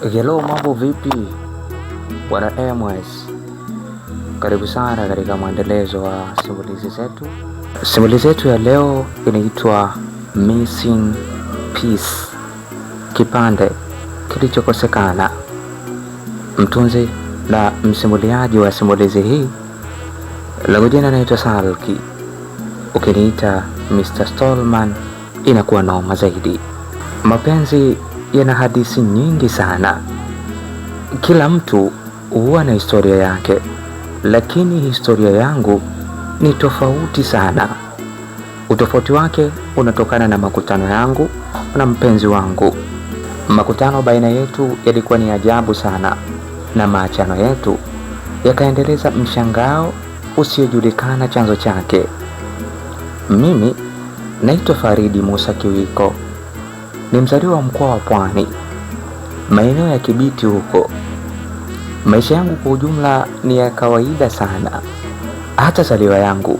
Hello, mambo vipi bwana MWS? Karibu sana katika mwendelezo wa simulizi zetu. Simulizi yetu ya leo inaitwa Missing Piece, kipande kilichokosekana. Mtunzi na msimuliaji wa simulizi hii langu jina naitwa Salki. Ukiniita Mr. Stallman inakuwa noma zaidi. Mapenzi yana hadithi nyingi sana. Kila mtu huwa na historia yake, lakini historia yangu ni tofauti sana. Utofauti wake unatokana na makutano yangu na mpenzi wangu. Makutano baina yetu yalikuwa ni ajabu sana, na maachano yetu yakaendeleza mshangao usiojulikana chanzo chake. Mimi naitwa Faridi Musa Kiwiko. Ni mzaliwa wa mkoa wa Pwani, maeneo ya Kibiti huko. Maisha yangu kwa ujumla ni ya kawaida sana. Hata zaliwa yangu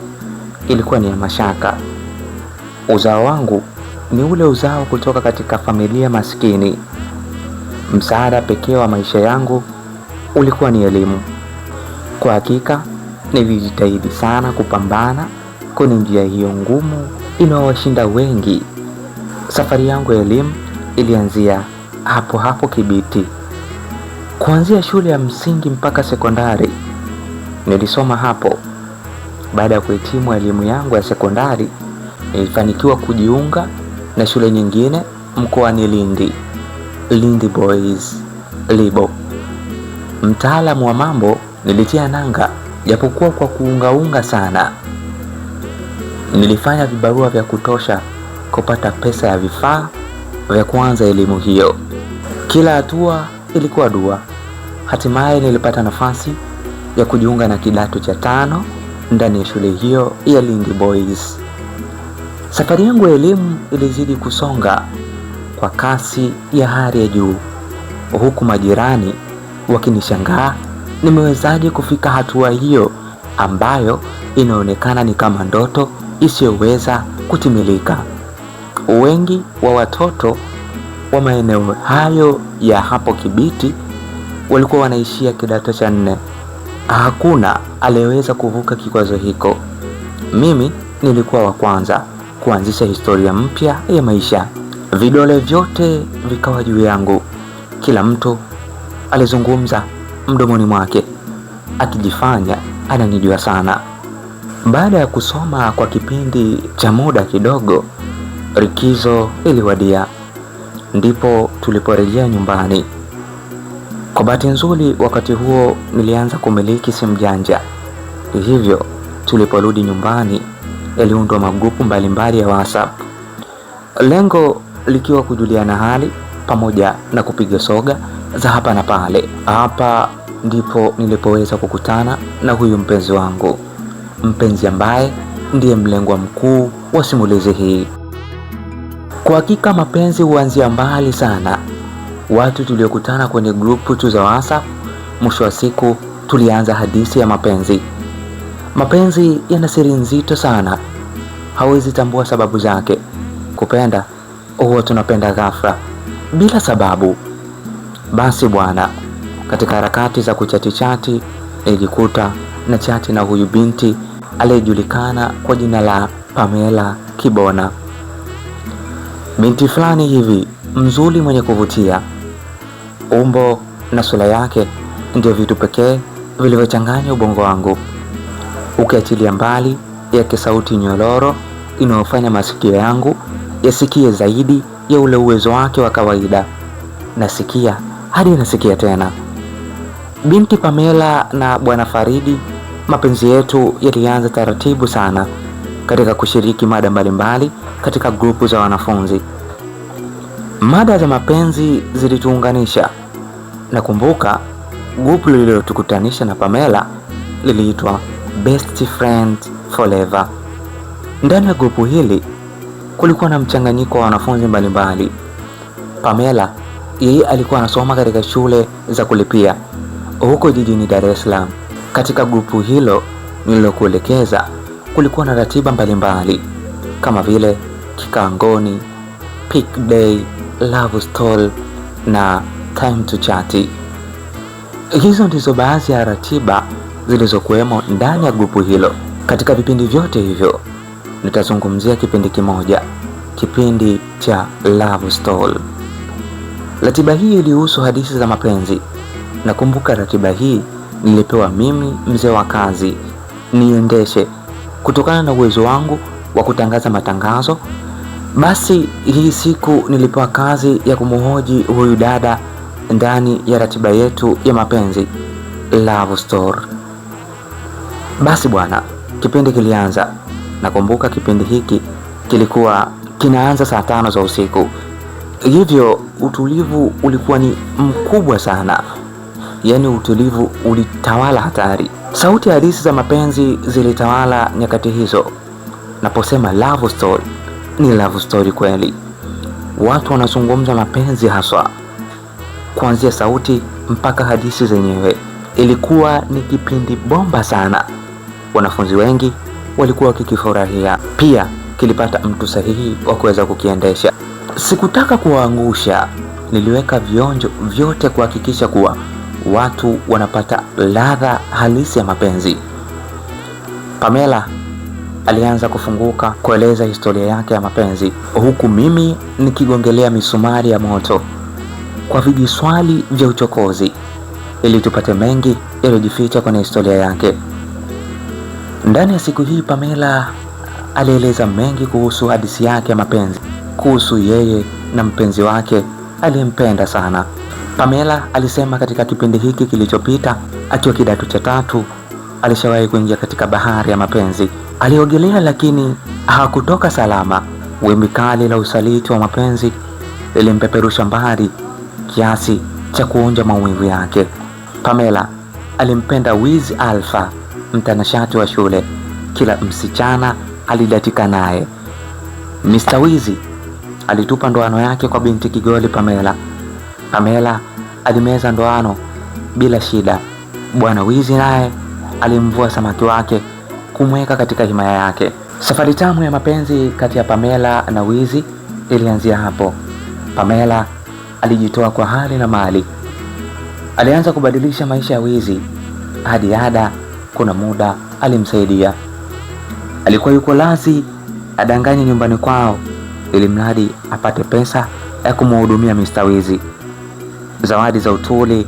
ilikuwa ni ya mashaka. Uzao wangu ni ule uzao kutoka katika familia maskini. Msaada pekee wa maisha yangu ulikuwa ni elimu. Kwa hakika nilijitahidi sana kupambana kwenye njia hiyo ngumu inayowashinda wengi. Safari yangu ya elimu ilianzia hapo Kibiti. Kuanzia shule ya msingi mpaka sekondari nilisoma hapo. Baada ya kuhitimu elimu yangu ya sekondari, nilifanikiwa kujiunga na shule nyingine mkoani Lindi Boys Libo. Mtaalamu wa mambo nilitia nanga, japokuwa kwa kuungaunga sana. Nilifanya vibarua vya kutosha kupata pesa ya vifaa vya kuanza elimu hiyo. Kila hatua ilikuwa dua. Hatimaye nilipata nafasi ya kujiunga na kidato cha 5 ndani ya shule hiyo ya Lindi Boys. Safari yangu ya elimu ilizidi kusonga kwa kasi ya hali ya juu, huku majirani wakinishangaa nimewezaje kufika hatua hiyo ambayo inaonekana ni kama ndoto isiyoweza kutimilika. Wengi wa watoto wa maeneo hayo ya hapo Kibiti walikuwa wanaishia kidato cha 4. Hakuna aliyeweza kuvuka kikwazo hiko. Mimi nilikuwa wa kwanza kuanzisha historia mpya ya maisha. Vidole vyote vikawa juu yangu. Kila mtu alizungumza mdomoni mwake, akijifanya ananijua sana. Baada ya kusoma kwa kipindi cha muda kidogo, likizo iliwadia. Ndipo tuliporejea nyumbani. Kwa bahati nzuri, wakati huo nilianza kumiliki simu janja. Hivyo tuliporudi nyumbani, yaliundwa magrupu mbalimbali ya WhatsApp, lengo likiwa kujuliana hali pamoja na kupiga soga za hapa na pale. Hapa ndipo nilipoweza kukutana na huyu mpenzi wangu, mpenzi ambaye ndiye mlengwa mkuu wa simulizi hii. Kwa hakika mapenzi huanzia mbali sana. Watu tuliokutana kwenye grupu tu za WhatsApp, mwisho wa siku tulianza hadithi ya mapenzi. Mapenzi yana siri nzito sana, hawezi tambua sababu zake. Kupenda huwa tunapenda ghafla bila sababu. Basi bwana, katika harakati za kuchati nilijikuta na chati na huyu binti aliyejulikana kwa jina la Pamela Kibona. Binti fulani hivi mzuri, mwenye kuvutia. Umbo na sura yake ndio vitu pekee vilivyochanganya ubongo wangu, ukiachilia mbali yake sauti nyororo inayofanya masikio yangu yasikie zaidi ya ule uwezo wake wa kawaida. Nasikia hadi nasikia tena. Binti Pamela na bwana Faridi, mapenzi yetu yalianza taratibu sana katika kushiriki mada mbalimbali katika grupu za wanafunzi. Mada za mapenzi zilituunganisha. Nakumbuka grupu lililotukutanisha na Pamela liliitwa Best Friend Forever. Ndani ya grupu hili kulikuwa na mchanganyiko wa wanafunzi mbalimbali. Pamela yeye alikuwa anasoma katika shule za kulipia huko jijini Dar es Salaam. Katika grupu hilo nililokuelekeza kulikuwa na ratiba mbalimbali kama vile kikangoni, Pick Day, Love Stall na Love Story. Kila time to chat. Hizo ndizo baadhi ya ratiba zilizokuwemo ndani ya grupu hilo. Katika vipindi vyote hivyo nitazungumzia kipindi kimoja, kipindi cha Love Story. Ratiba hii ilihusu hadithi za mapenzi. Nakumbuka ratiba hii nilipewa mimi, mzee wa kazi, niendeshe kutokana na uwezo wangu wa kutangaza matangazo. Basi hii siku nilipewa kazi ya kumhoji huyu dada ndani ya ratiba yetu ya mapenzi, Love Story. Basi bwana, kipindi kilianza. Nakumbuka kipindi hiki kilikuwa kinaanza saa 5 za usiku. Hivyo utulivu ulikuwa ni mkubwa sana. Yaani utulivu ulitawala hatari. Sauti ya hadithi za mapenzi zilitawala nyakati hizo. Naposema Love Story, ni Love Story kweli. Watu wanazungumza mapenzi haswa, kuanzia sauti mpaka hadithi zenyewe. Ilikuwa ni kipindi bomba sana. Wanafunzi wengi walikuwa wakikifurahia. Pia kilipata mtu sahihi wa kuweza kukiendesha. Sikutaka kuwaangusha, niliweka vionjo vyote kuhakikisha kuwa watu wanapata ladha halisi ya mapenzi. Pamela alianza kufunguka kueleza historia yake ya mapenzi, huku mimi nikigongelea misumari ya moto kwa vijiswali vya uchokozi ili tupate mengi yaliyojificha kwenye historia yake. Ndani ya siku hii Pamela alieleza mengi kuhusu hadithi yake ya mapenzi, kuhusu yeye na mpenzi wake aliyempenda sana. Pamela alisema katika kipindi hiki kilichopita, akiwa kidato cha 3, alishawahi kuingia katika bahari ya mapenzi. Aliogelea lakini hakutoka salama. Wimbi kali la usaliti wa mapenzi lilimpeperusha mbali kiasi cha kuonja maumivu yake. Pamela alimpenda Wiz Alpha, mtanashati wa shule. Kila msichana alidatika naye. Mr. Wiz alitupa ndoano yake kwa binti kigoli Pamela. Pamela alimeza ndoano bila shida. Bwana Wiz naye alimvua samaki wake kumweka katika himaya yake. Safari tamu ya mapenzi kati ya Pamela na Wiz ilianzia hapo. Pamela alijitoa kwa hali na mali. Alianza kubadilisha maisha ya Wiz. Hadi ada kuna muda alimsaidia. Alikuwa yuko lazi adanganye nyumbani kwao ili mradi apate pesa ya kumhudumia Mr. Wiz. Zawadi za utuli,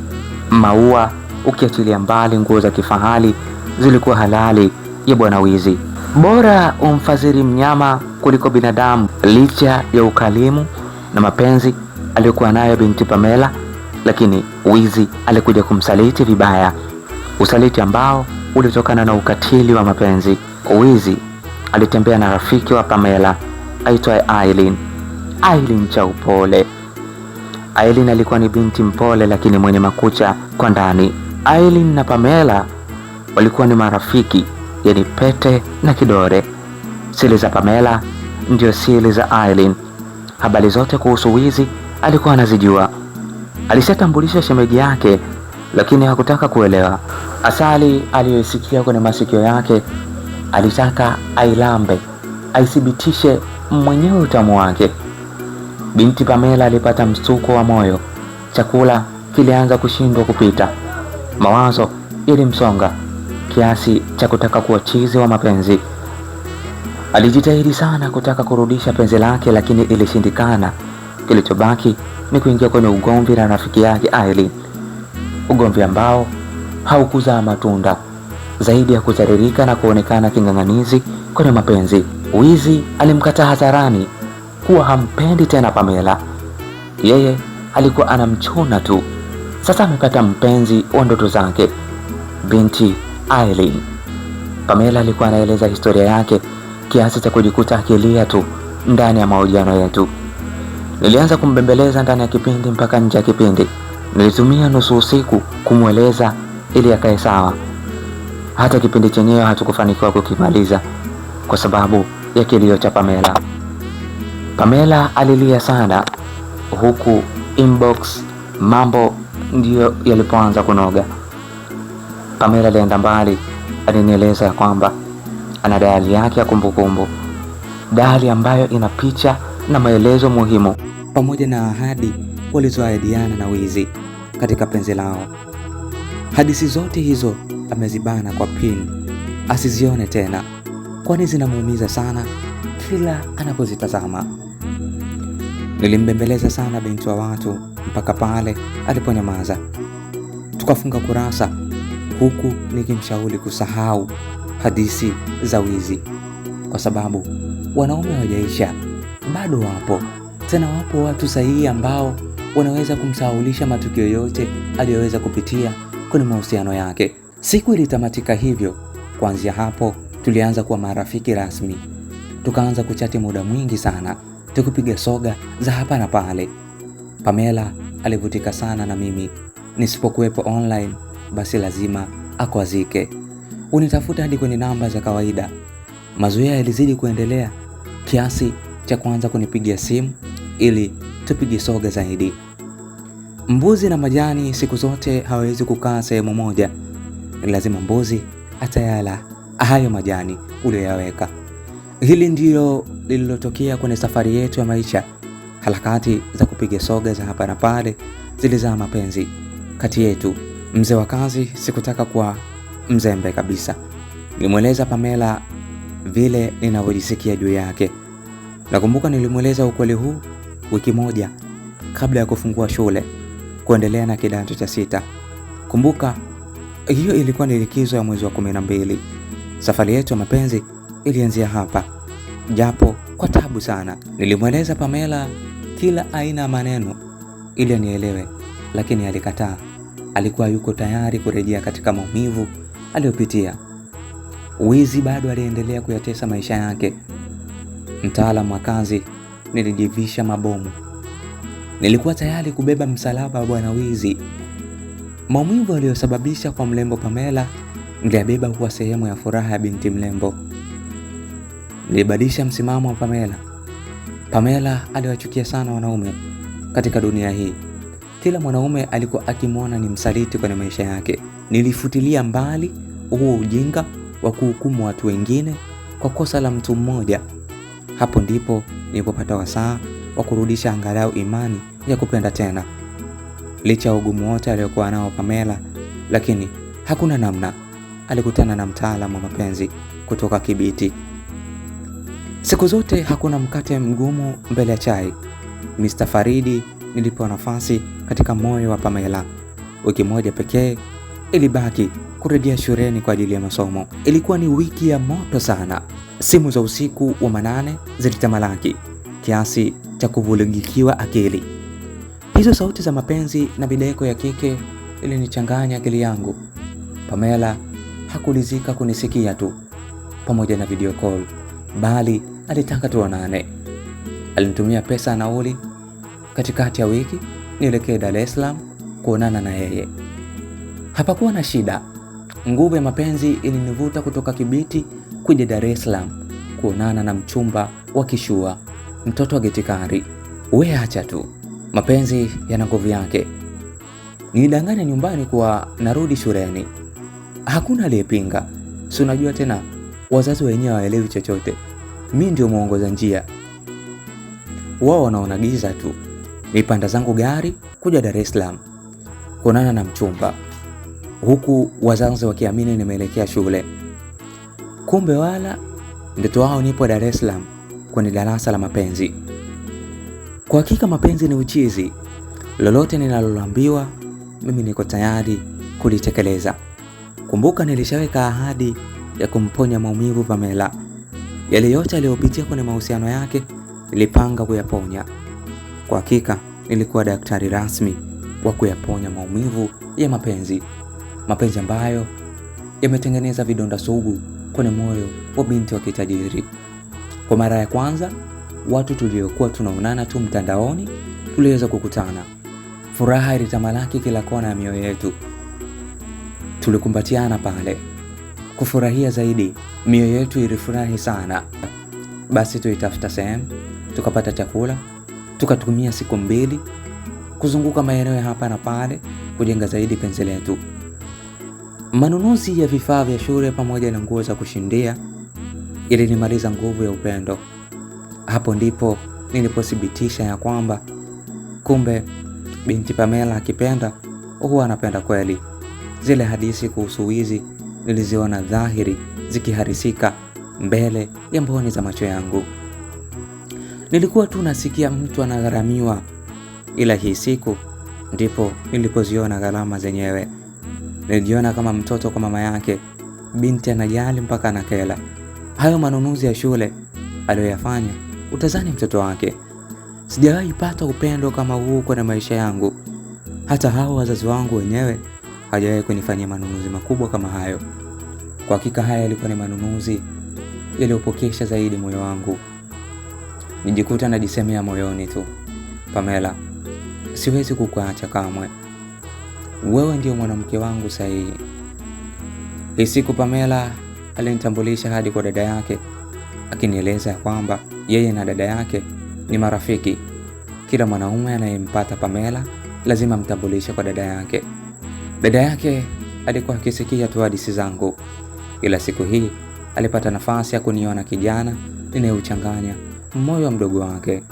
maua, ukiachilia mbali nguo za kifahari, zilikuwa halali ya Bwana Wiz. Bora umfadhili mnyama kuliko binadamu. Licha ya ukalimu na mapenzi aliyokuwa nayo binti Pamela, lakini Wiz alikuja kumsaliti vibaya. Usaliti ambao ulitokana na ukatili wa mapenzi. Wiz alitembea na rafiki wa Pamela aitwaye Aileen. Aileen cha upole. Aileen alikuwa ni binti mpole lakini mwenye makucha kwa ndani. Aileen na Pamela walikuwa ni marafiki, yani pete na kidore. Siri za Pamela ndio siri za Aileen. Habari zote kuhusu Wiz alikuwa anazijua. Alishatambulisha shemeji yake lakini hakutaka kuelewa. Asali aliyosikia kwenye masikio yake alitaka ailambe, aithibitishe mwenyewe utamu wake. Binti Pamela alipata mshtuko wa moyo. Chakula kilianza kushindwa kupita. Mawazo yalimsonga kiasi cha kutaka kuwa chizi wa mapenzi. Alijitahidi sana kutaka kurudisha penzi lake lakini ilishindikana. Kilichobaki ni kuingia kwenye ugomvi na rafiki yake Aileen. Ugomvi ambao haukuzaa matunda zaidi ya kudhalilika na kuonekana king'ang'anizi kwenye mapenzi. Wiz alimkataa hadharani kuwa hampendi tena Pamela. Yeye alikuwa anamchuna tu. Sasa amepata mpenzi wa ndoto zake, binti Aileen. Pamela alikuwa anaeleza historia yake kiasi cha kujikuta akilia tu ndani ya mahojiano yetu. Nilianza kumbembeleza ndani ya kipindi mpaka nje ya kipindi. Nilitumia nusu usiku kumweleza ili akae sawa. Hata kipindi chenyewe hatukufanikiwa kukimaliza kwa sababu ya kilio cha Pamela. Pamela alilia sana, huku inbox mambo ndiyo yalipoanza kunoga. Pamela alienda mbali, alinieleza kwamba ana diary yake ya kumbukumbu, diary ambayo ina picha na maelezo muhimu pamoja na ahadi walizoahidiana na Wiz. katika penzi lao. Hadithi zote hizo amezibana kwa pin, asizione tena, kwani zinamuumiza sana kila anapozitazama. Nilimbembeleza sana binti wa watu mpaka pale aliponyamaza. Tukafunga kurasa, huku nikimshauri kusahau hadithi za wizi, kwa sababu wanaume hawajaisha, bado wapo. Tena wapo watu sahihi ambao wanaweza kumsahaulisha matukio yote aliyoweza kupitia kwenye mahusiano yake. Siku ilitamatika hivyo. Kuanzia hapo tulianza kuwa marafiki rasmi. Tukaanza kuchati muda mwingi sana, tukupiga soga za hapa na pale. Pamela alivutika sana na mimi. Nisipokuwepo online, basi lazima akwazike. Unitafuta hadi kwenye namba za kawaida. Mazoea yalizidi kuendelea kiasi cha kuanza kunipigia simu ili tupige soga zaidi. Mbuzi na majani siku zote hawezi kukaa sehemu moja. Lazima mbuzi atayala hayo majani uliyoyaweka. Hili ndilo lililotokea kwenye safari yetu ya maisha. Harakati za kupiga soga za hapa na pale zilizaa mapenzi kati yetu. Mzee wa kazi sikutaka kuwa mzembe kabisa. Nilimweleza Pamela vile ninavyojisikia juu yake. Nakumbuka nilimweleza ukweli huu wiki moja kabla ya kufungua shule kuendelea na kidato cha 6. Kumbuka hiyo ilikuwa ni likizo ya mwezi wa 12. Safari yetu ya mapenzi ilianzia hapa, japo kwa tabu sana. Nilimweleza Pamela kila aina ya maneno ili anielewe, lakini alikataa. Alikuwa yuko tayari kurejea katika maumivu aliyopitia. Wizi bado aliendelea kuyatesa maisha yake. Mtaalamu wa kazi, nilijivisha mabomu. Nilikuwa tayari kubeba msalaba wa bwana wizi. Maumivu aliyosababisha kwa mlembo Pamela niliyabeba kuwa sehemu ya furaha ya binti mlembo. Nilibadilisha msimamo wa Pamela. Pamela aliwachukia sana wanaume katika dunia hii. Kila mwanaume alikuwa akimwona ni msaliti kwenye maisha yake. Nilifutilia mbali huo ujinga wa kuhukumu watu wengine kwa kosa la mtu mmoja. Hapo ndipo nilipopata wasaa wa kurudisha angalau imani ya kupenda tena. Licha ya ugumu wote aliyokuwa nao Pamela, lakini hakuna namna. Alikutana na mtaalamu wa mapenzi kutoka Kibiti. Siku zote hakuna mkate mgumu mbele ya chai. Mr. Faridi nilipewa nafasi katika moyo wa Pamela. Wiki moja pekee ilibaki kurejea shuleni kwa ajili ya masomo. Ilikuwa ni wiki ya moto sana. Simu za usiku wa manane zilitamalaki kiasi cha kuvuligikiwa akili. Hizo sauti za mapenzi na bideko ya kike ilinichanganya akili yangu. Pamela hakulizika kunisikia tu pamoja na video call, bali alitaka tuonane. Alinitumia pesa nauli katikati ya wiki nielekee Dar es Salaam kuonana na yeye. Hapakuwa na shida. Nguvu ya mapenzi ilinivuta kutoka Kibiti kuja Dar es Salaam kuonana na mchumba wa kishua, mtoto wa getikari. Wewe acha tu, mapenzi yana nguvu yake. Nilidanganya nyumbani kuwa narudi shuleni. Hakuna aliyepinga. Si unajua tena wazazi wenyewe hawaelewi chochote. Mimi ndio muongoza njia, wao wanaona giza tu. Nipanda zangu gari kuja Dar es Salaam kuonana na mchumba, huku wazazi wakiamini nimeelekea shule. Kumbe wala ndoto wao nipo Dar es Salaam kwenye darasa la mapenzi. Kwa hakika mapenzi ni uchizi. Lolote ninaloambiwa mimi niko tayari kulitekeleza. Kumbuka nilishaweka ahadi ya kumponya maumivu Pamela. Yale yote aliyopitia kwenye mahusiano yake nilipanga kuyaponya. Kwa hakika nilikuwa daktari rasmi wa kuyaponya maumivu ya mapenzi. Mapenzi ambayo yametengeneza vidonda sugu kwenye moyo wa binti wa kitajiri. Kwa mara ya kwanza, watu tuliokuwa tunaonana tu mtandaoni tuliweza kukutana. Furaha ilitamalaki kila kona ya mioyo yetu. Tulikumbatiana pale. Kufurahia zaidi, mioyo yetu ilifurahi sana. Basi tuitafuta sehemu, tukapata chakula, tukatumia siku 2 kuzunguka maeneo hapa na pale kujenga zaidi penzi letu. Manunuzi ya vifaa vya shule pamoja na nguo za kushindia ilinimaliza nguvu ya upendo. Hapo ndipo nilipothibitisha ya kwamba kumbe binti Pamela akipenda huwa anapenda kweli. Zile hadithi kuhusu wizi niliziona dhahiri zikiharisika mbele ya mboni za macho yangu. Nilikuwa tu nasikia mtu anagharamiwa, ila hii siku ndipo nilipoziona gharama zenyewe. Nilijiona kama mtoto kwa mama yake, binti anajali mpaka anakela. Hayo manunuzi ya shule aliyoyafanya, utazani mtoto wake. Sijawahi pata upendo kama huu kwenye maisha yangu. Hata hao wazazi wangu wenyewe hawajawahi kunifanyia manunuzi makubwa kama hayo. Kwa hakika haya yalikuwa ni manunuzi yaliyopokesha zaidi moyo wangu. Nijikuta najisemea moyoni tu, Pamela, siwezi kukuacha kamwe. Wewe ndio mwanamke wangu sahihi. Hii siku Pamela alinitambulisha hadi kwa dada yake, akinieleza ya kwamba yeye na dada yake ni marafiki. Kila mwanaume anayempata Pamela lazima mtambulishe kwa dada yake. Dada yake alikuwa akisikia tu hadithi zangu, ila siku hii alipata nafasi ya kuniona kijana ninayeuchanganya moyo wa mdogo wake.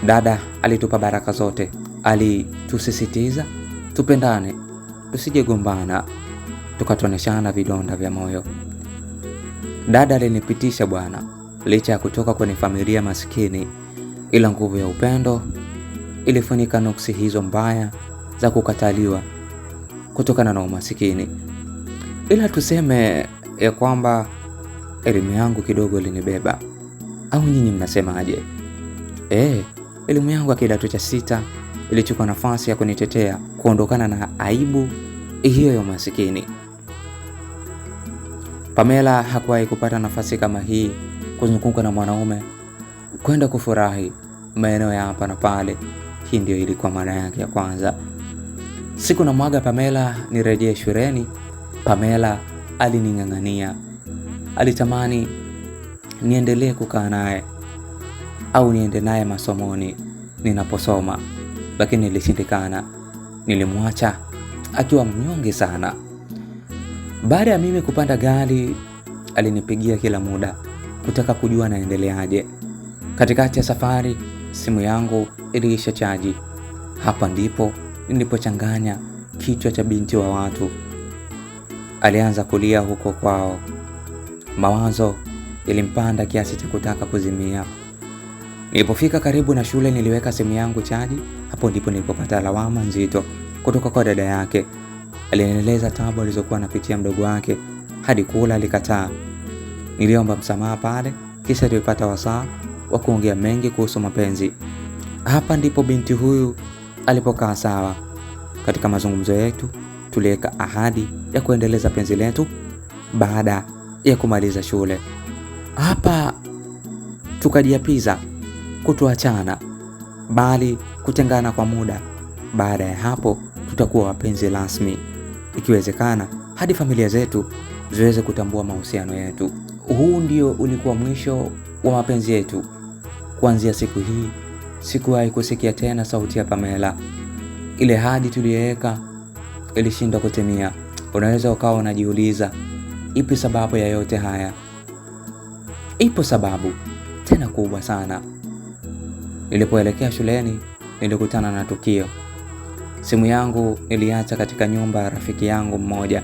Dada alitupa baraka zote, alitusisitiza tupendane, tusijegombana, tukatoneshana vidonda vya moyo. Dada alinipitisha bwana, licha ya kutoka kwenye familia maskini, ila nguvu ya upendo ilifunika nuksi hizo mbaya za kukataliwa kutokana na umasikini. Ila tuseme ya kwamba elimu yangu kidogo ilinibeba, au nyinyi mnasemaje? Elimu yangu ya kidato cha 6 ilichukua nafasi ya kunitetea kuondokana na aibu hiyo ya umasikini. Pamela hakuwahi kupata nafasi kama hii, kuzunguka na mwanaume, kwenda kufurahi maeneo ya hapa na pale. Hii ndio ilikuwa mara yake ya kwanza. Siku na mwaga Pamela nirejee shuleni, Pamela alining'ang'ania. Alitamani niendelee kukaa naye au niende naye masomoni ninaposoma, lakini ilishindikana. Nilimwacha akiwa mnyonge sana. Baada ya mimi kupanda gari, alinipigia kila muda kutaka kujua naendeleaje. Katikati ya safari, simu yangu iliisha chaji. Hapa ndipo nilipochanganya kichwa cha binti wa watu. Alianza kulia huko kwao. Mawazo yalimpanda kiasi cha kutaka kuzimia. Nilipofika karibu na shule, niliweka simu yangu chaji. Hapo ndipo nilipopata lawama nzito kutoka kwa dada yake. Alinieleza tabu alizokuwa anapitia mdogo wake, hadi kula alikataa. Niliomba msamaha pale, kisha tulipata wasaa wa kuongea mengi kuhusu mapenzi. Hapa ndipo binti huyu alipokaa sawa. Katika mazungumzo yetu tuliweka ahadi ya kuendeleza penzi letu baada ya kumaliza shule. Hapa tukajiapiza kutoachana, bali kutengana kwa muda. Baada ya hapo tutakuwa wapenzi rasmi, ikiwezekana hadi familia zetu ziweze kutambua mahusiano yetu. Huu ndio ulikuwa mwisho wa mapenzi yetu. Kuanzia siku hii sikuwahi kusikia tena sauti ya Pamela. Ile hadi tuliyoweka ilishindwa kutimia. Unaweza ukawa unajiuliza, ipi sababu ya yote haya? Ipo sababu tena kubwa sana. Nilipoelekea shuleni nilikutana na tukio. Simu yangu niliacha katika nyumba ya rafiki yangu mmoja.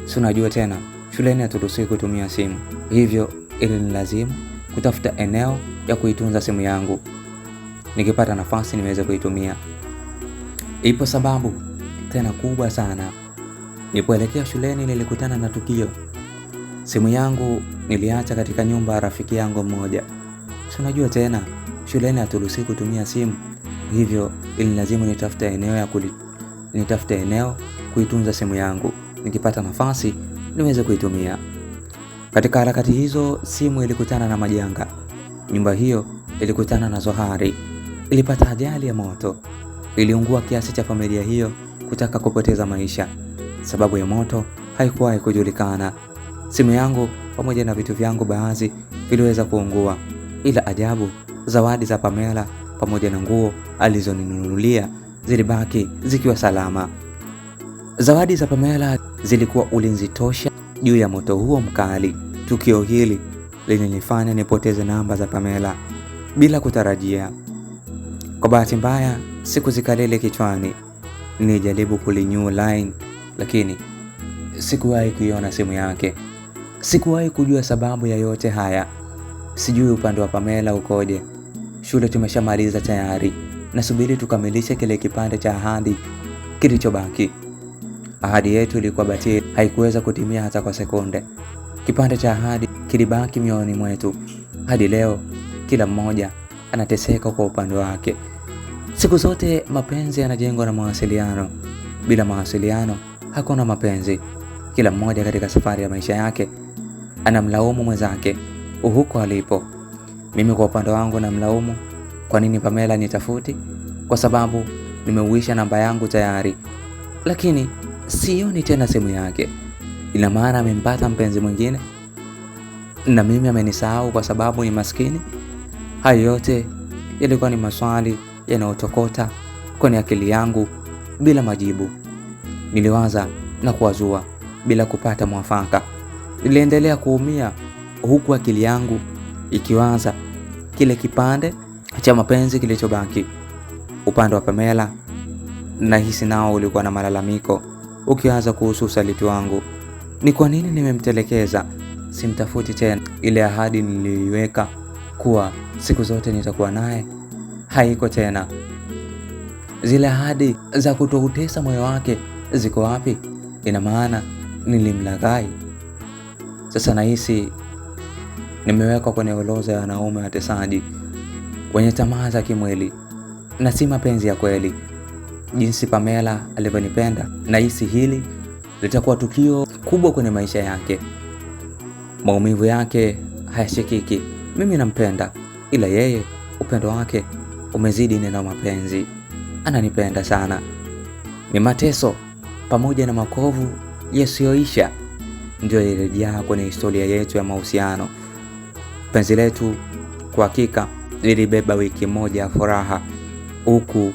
Si unajua tena, shuleni haturuhusiwi kutumia simu. Hivyo ilinilazimu kutafuta eneo ya kuitunza simu yangu. Nikipata nafasi niweze kuitumia. Ipo sababu tena kubwa sana. Nilipoelekea shuleni nilikutana na tukio. Simu yangu niliacha katika nyumba ya rafiki yangu mmoja. Si unajua tena, shuleni haturuhusiwi kutumia simu. Hivyo ilinilazimu nitafute eneo kuitunza simu yangu. Nikipata nafasi niweze kuitumia. Katika harakati hizo, simu ilikutana na majanga. Nyumba hiyo ilikutana na zohari. Ilipata ajali ya moto. Iliungua kiasi cha familia hiyo kutaka kupoteza maisha. Sababu ya moto haikuwahi kujulikana. Simu yangu pamoja na vitu vyangu baadhi viliweza kuungua, ila ajabu, zawadi za Pamela pamoja na nguo alizoninunulia zilibaki zikiwa salama. Zawadi za Pamela zilikuwa ulinzi tosha juu ya moto huo mkali. Tukio hili lilinifanya nipoteze namba za Pamela bila kutarajia. Kwa bahati mbaya, siku zikalele kichwani. Nilijaribu kulinew line, lakini sikuwahi kuiona simu yake. Sikuwahi kujua sababu ya yote haya. Sijui upande wa Pamela ukoje. Shule tumeshamaliza tayari. Nasubiri tukamilishe kile kipande cha ahadi kilichobaki. Ahadi yetu ilikuwa batili, haikuweza kutimia hata kwa sekunde. Kipande cha ahadi kilibaki mioyoni mwetu. Hadi leo kila mmoja anateseka kwa upande wake. Siku zote mapenzi yanajengwa na mawasiliano. Bila mawasiliano hakuna mapenzi. Kila mmoja katika safari ya maisha yake anamlaumu mwenzake huko alipo. Mimi kwa upande wangu namlaumu kwa nini Pamela nitafuti, kwa sababu nimeuisha namba yangu tayari, lakini sioni tena simu yake. Ina maana amempata mpenzi mwingine na mimi amenisahau kwa sababu ni maskini? Hayo yote yalikuwa ni maswali yanayotokota kwenye akili yangu bila majibu. Niliwaza na kuwazua bila kupata mwafaka. Niliendelea kuumia huku akili yangu ikiwaza kile kipande cha mapenzi kilichobaki. Upande wa Pamela nahisi nao ulikuwa na malalamiko, ukiwaza kuhusu usaliti wangu. Ni kwa nini nimemtelekeza? Simtafuti tena. Ile ahadi niliyoiweka kuwa siku zote nitakuwa naye haiko tena. Zile ahadi za kutoutesa moyo wake ziko wapi? Ina maana nilimlaghai. Sasa nahisi nimewekwa kwenye orodha ya wanaume watesaji wenye tamaa za kimwili na si mapenzi ya kweli. Jinsi Pamela alivyonipenda, nahisi hili litakuwa tukio kubwa kwenye maisha yake. Maumivu yake hayashikiki. Mimi nampenda, ila yeye upendo wake umezidi neno mapenzi. Ananipenda sana. Ni mateso pamoja na makovu yasiyoisha ndio yaliyojaa kwenye historia yetu ya mahusiano. Penzi letu kwa hakika lilibeba wiki moja ya furaha, huku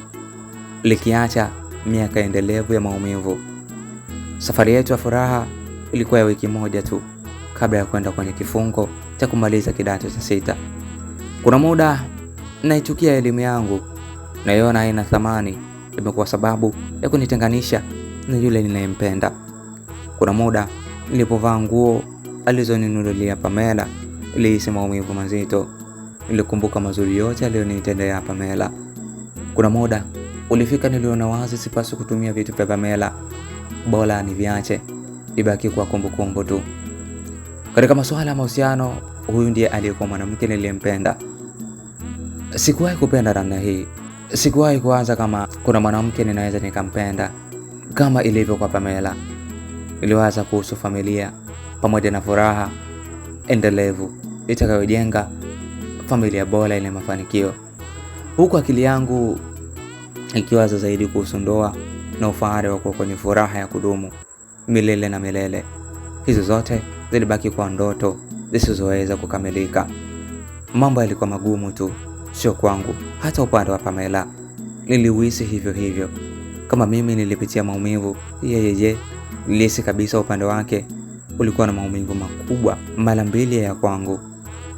likiacha miaka endelevu ya maumivu. Safari yetu ya furaha ilikuwa ya wiki moja tu kabla ya kwenda kwenye kifungo cha kumaliza kidato cha 6. Kuna muda naichukia elimu yangu, naiona haina thamani. Imekuwa sababu ya kunitenganisha na yule ninayempenda. Kuna muda nilipovaa nguo alizoninunulia Pamela, nilihisi maumivu mazito. Nilikumbuka mazuri yote aliyonitendea Pamela. Kuna muda ulifika niliona wazi sipaswi kutumia vitu vya Pamela, bora niviache ibaki kwa kumbukumbu tu. Katika masuala ya mahusiano, huyu ndiye aliyekuwa mwanamke niliyempenda. Sikuwahi kupenda namna hii. Sikuwahi kuanza kama kuna mwanamke ninaweza nikampenda kama ilivyo kwa Pamela. Niliwaza kuhusu familia pamoja na furaha endelevu itakayojenga familia bora yenye mafanikio, huku akili yangu ikiwaza zaidi kuhusu ndoa na ufahari wa kuwa kwenye furaha ya kudumu milele na milele. Hizo zote zilibaki kwa ndoto zisizoweza kukamilika. Mambo yalikuwa magumu tu, sio kwangu, hata upande wa Pamela niliuhisi hivyo hivyo. Kama mimi nilipitia maumivu, yeye nilihisi kabisa upande wake ulikuwa na maumivu makubwa mara 2 ya kwangu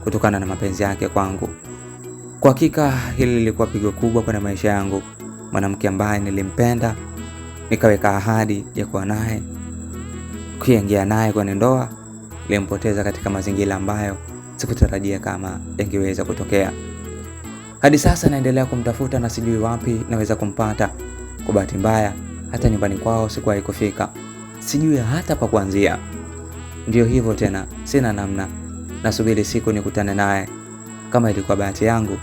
kutokana na mapenzi yake kwangu. Kwa hakika hili lilikuwa pigo kubwa kwenye maisha yangu. Mwanamke ambaye nilimpenda, nikaweka ahadi ya kuwa naye, kuingia naye kwenye ndoa, nilimpoteza katika mazingira ambayo sikutarajia kama yangeweza kutokea. Hadi sasa naendelea kumtafuta na sijui wapi naweza kumpata. Kwa bahati mbaya hata nyumbani kwao sikuwahi kufika. Sijui hata pa kuanzia. Ndio hivyo tena, sina namna. Nasubiri siku nikutane naye. Kama ilikuwa bahati yangu,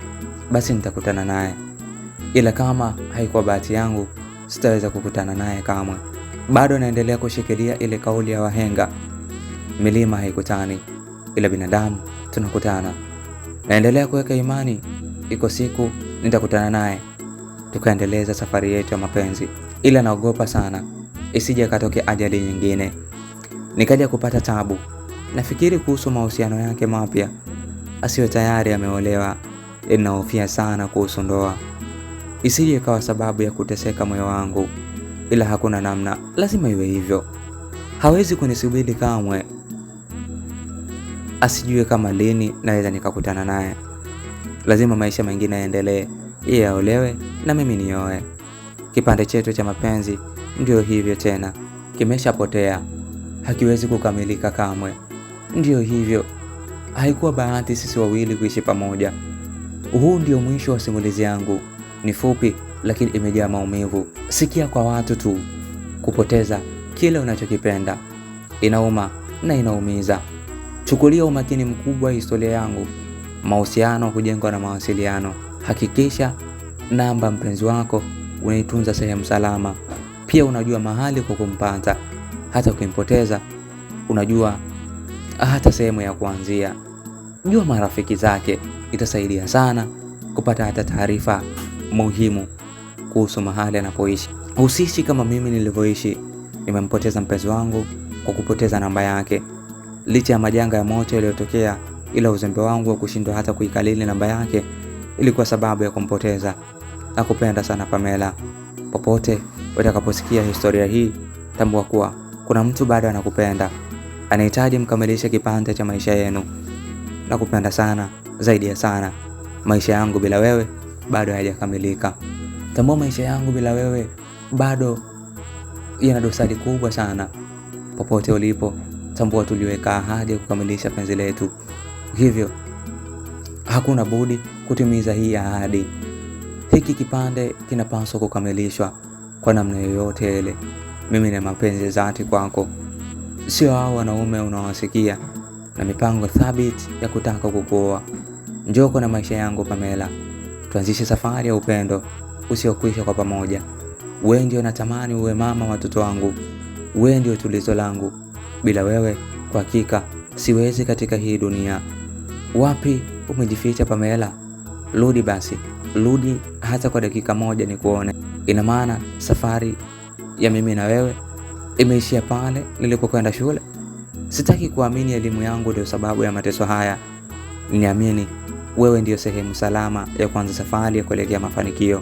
basi nitakutana naye. Ila kama haikuwa bahati yangu, sitaweza kukutana naye kamwe. Bado naendelea kushikilia ile kauli ya wahenga, milima haikutani ila binadamu tunakutana. Naendelea kuweka imani, iko siku nitakutana naye tukaendeleza safari yetu ya mapenzi. Ila naogopa sana isije katokea ajali nyingine nikaja kupata tabu. Nafikiri kuhusu mahusiano yake mapya, asiwe tayari ameolewa. Ninahofia sana kuhusu ndoa, isije ikawa sababu ya kuteseka moyo wangu. Ila hakuna namna, lazima iwe hivyo. Hawezi kunisubiri kamwe. Asijue kama lini naweza nikakutana naye. Lazima maisha mengine yaendelee. Yeye aolewe na mimi nioe. Kipande chetu cha mapenzi ndio hivyo tena, kimeshapotea, hakiwezi kukamilika kamwe. Ndio hivyo, haikuwa bahati sisi wawili kuishi pamoja. Huu ndio mwisho wa simulizi yangu. Ni fupi lakini imejaa maumivu. Sikia kwa watu tu. Kupoteza kile unachokipenda inauma na inaumiza. Chukulia umakini mkubwa historia yangu. Mahusiano hujengwa na mawasiliano. Hakikisha namba mpenzi wako unaitunza sehemu salama. Pia unajua mahali kwa kumpata. Hata ukimpoteza unajua hata sehemu ya kuanzia. Jua marafiki zake, itasaidia sana kupata hata taarifa muhimu kuhusu mahali anapoishi. Usiishi kama mimi nilivyoishi. Nimempoteza mpenzi wangu kwa kupoteza namba yake. Licha ya majanga ya moto yaliyotokea, ila uzembe wangu wa kushindwa hata kuikalili namba yake ilikuwa sababu ya kumpoteza. Nakupenda sana Pamela. Popote utakaposikia historia hii, tambua kuwa kuna mtu bado anakupenda. Anahitaji mkamilishe kipande cha maisha yenu. Nakupenda sana, zaidi ya sana. Maisha yangu bila wewe bado hayajakamilika. Tambua maisha yangu bila wewe bado yana dosari kubwa sana. Popote ulipo, tambua tuliweka ahadi ya kukamilisha penzi letu. Hivyo hakuna budi kutimiza hii ahadi. Hiki kipande kinapaswa kukamilishwa kwa namna yoyote ile. Mimi na mapenzi dhati kwako. Sio hao wanaume unawasikia na mipango thabiti ya kutaka kukuoa. Njoo na maisha yangu Pamela. Tuanzishe safari ya upendo usiokwisha kwa pamoja. Wewe ndio natamani uwe mama watoto wangu. Wewe ndio tulizo langu. Bila wewe kwa hakika siwezi katika hii dunia. Wapi umejificha Pamela? Rudi basi. Rudi hata kwa dakika moja nikuone. Ina maana safari ya mimi na wewe imeishia pale nilipokwenda shule? Sitaki kuamini elimu yangu ndio sababu ya mateso haya. Niamini wewe ndio sehemu salama ya kuanza safari ya kuelekea mafanikio.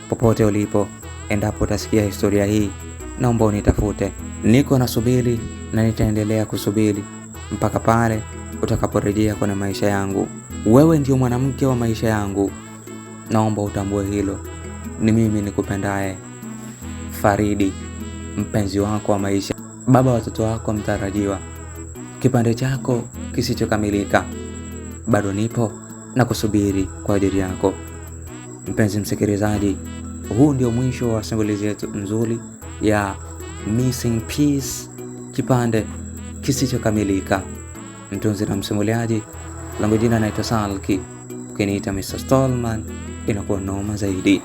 Popote ulipo, endapo utasikia historia hii, naomba unitafute. Niko nasubiri na nitaendelea kusubiri mpaka pale utakaporejea kwenye maisha yangu. Wewe ndio mwanamke wa maisha yangu. Naomba utambue hilo. Ni mimi nikupendaye, Faridi, mpenzi wako wa maisha, baba watoto wako mtarajiwa. Kipande chako kisichokamilika bado nipo na kusubiri kwa ajili yako. Mpenzi msikilizaji, huu ndio mwisho wa simulizi yetu nzuri ya Missing Piece, kipande kisichokamilika. Mtunzi na msimuliaji, langu jina naitwa Salki. Ukiniita Mr. Stallman inakuwa noma zaidi.